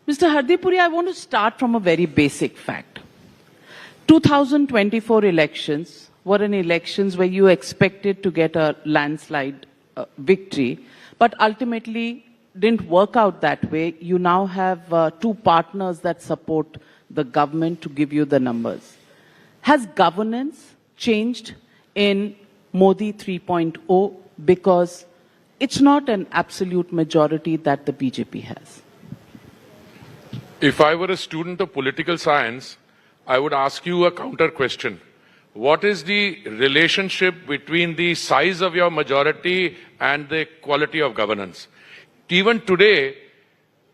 Mr. Hardipuri, I want to start from a very basic fact. 2024 elections were elections where you expected to get a landslide victory, but ultimately didn't work out that way. You now have two partners that support the government to give you the numbers. Has governance changed in Modi 3.0 because it's not an absolute majority that the BJP has? If I were a student of political science, I would ask you a counter question. What is the relationship between the size of your majority and the quality of governance? Even today,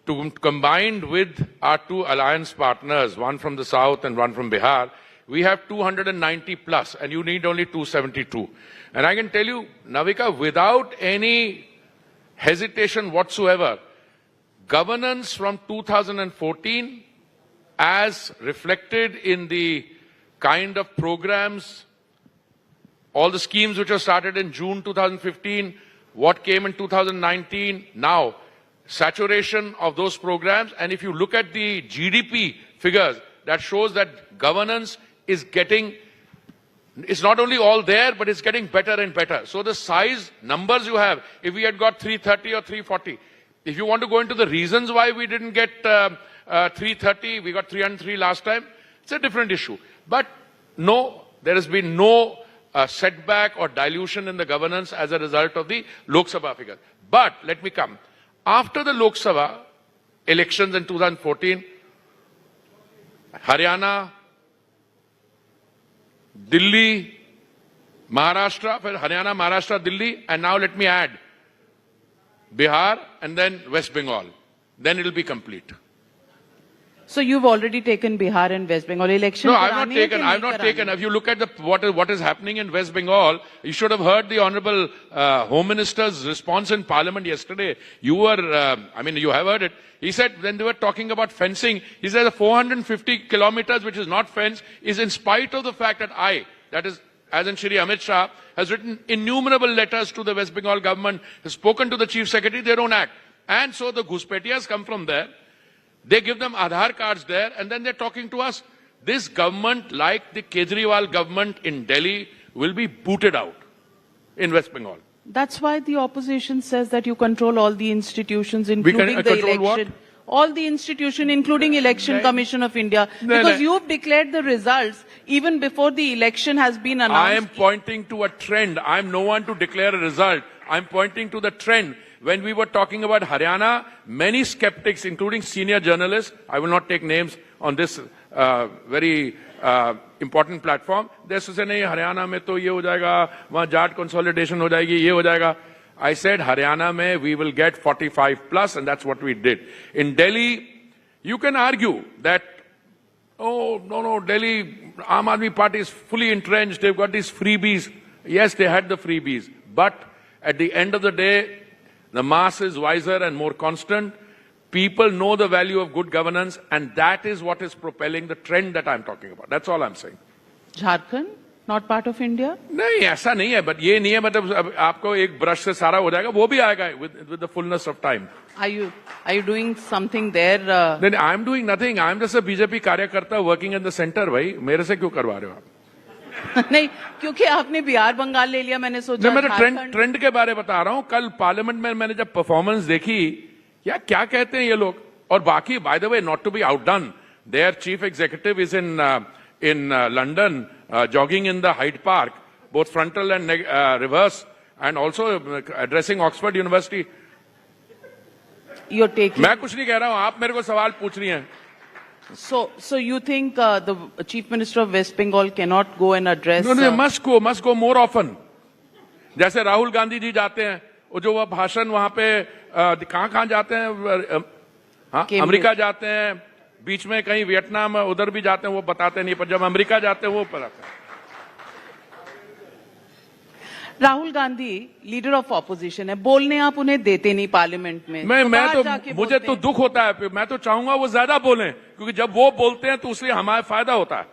combined with our two alliance partners, one from the south and one from Bihar, we have 290 plus, and you need only 272. And I can tell you, Navika, without any hesitation whatsoever, governance from 2014, as reflected in the kind of programs, all the schemes which were started in June 2015, what came in 2019, now, saturation of those programs. And if you look at the GDP figures, that shows that governance is getting, it's not only all there, but it's getting better and better. So the size numbers you have, if we had got 330 or 340, if you want to go into the reasons why we didn't get 330, we got 303 last time, it's a different issue. But no, there has been no setback or dilution in the governance as a result of the Lok Sabha figures. But let me come. After the Lok Sabha elections in 2014, Haryana, Delhi, Maharashtra, Haryana, Maharashtra, Delhi, and now let me add Bihar and then West Bengal. Then it will be complete. So you've already taken Bihar and West Bengal elections? No, I've not taken. If you look at what is happening in West Bengal, you should have heard the Honorable Home Minister's response in Parliament yesterday. You have heard it. He said when they were talking about fencing, he said the 450 kilometers which is not fenced is in spite of the fact that that is, as in Shri Amit Shah, has written innumerable letters to the West Bengal government, has spoken to the Chief Secretary, they don't act. And so the Ghuspetiyas come from there. They give them Aadhaar cards there, and then they're talking to us. This government, like the Kejriwal government in Delhi, will be booted out in West Bengal. That's why the opposition says that you control all the institutions, including the election. What? All the institutions, including Election Commission of India. Because you've declared the results even before the election has been announced. I am pointing to a trend. I'm no one to declare a result. I'm pointing to the trend. When we were talking about Haryana, many skeptics, including senior journalists, I will not take names on this very important platform, they say, nahi, Haryana mein to ye ho jayega, wahan Jat consolidation ho jayegi, ye ho jayega. I said, Haryana mein we will get 45 plus, and that's what we did. In Delhi, you can argue that, oh, no, Delhi, Aam Aadmi Party is fully entrenched, they've got these freebies. Yes, they had the freebies, but at the end of the day, the mass is wiser and more constant. People know the value of good governance, and that is what is propelling the trend that I'm talking about. That's all I'm saying. Jharkhand, not part of India? नहीं, ऐसा नहीं है, but ये नहीं है मतलब आपको एक ब्रश से सारा हो जाएगा, वो भी आएगा with the fullness of time. Are you doing something there? Then I'm doing nothing. I'm just a BJP कार्यकर्ता working in the center, भाई. मेरे से क्यों करवा रहे हो आप? नहीं, क्योंकि आपने बिहार बंगाल ले लिया, मैंने सोचा मैं ट्रेंड के बारे में बता रहा हूँ. कल पार्लियामेंट में मैंने जब परफॉर्मेंस देखी, क्या कहते हैं ये लोग. और बाकी, by the way, not to be outdone, their chief executive is in London, jogging in the Hyde Park, both frontal and reverse, and also addressing Oxford University. You're taking. मैं कुछ नहीं कह रहा हूँ, आप मेरे को सवाल पूछ रही हैं. So you think the Chief Minister of West Bengal cannot go and address? No, must go more often. जैसे राहुल गांधी जी जाते हैं, जो वो भाषण वहाँ पे कहाँ जाते हैं, हाँ, अमेरिका जाते हैं, बीच में कहीं वियतनाम उधर भी जाते हैं, वो बताते नहीं, पर जब अमेरिका जाते हैं वो बताते हैं. Rahul Gandhi leader of opposition है, बोलने आप उन्हें देते नहीं पार्लियामेंट में. मुझे तो दुख होता है. मैं तो चाहूंगा वो ज्यादा बोलें, क्योंकि जब वो बोलते हैं तो उससे हमारा फायदा होता है.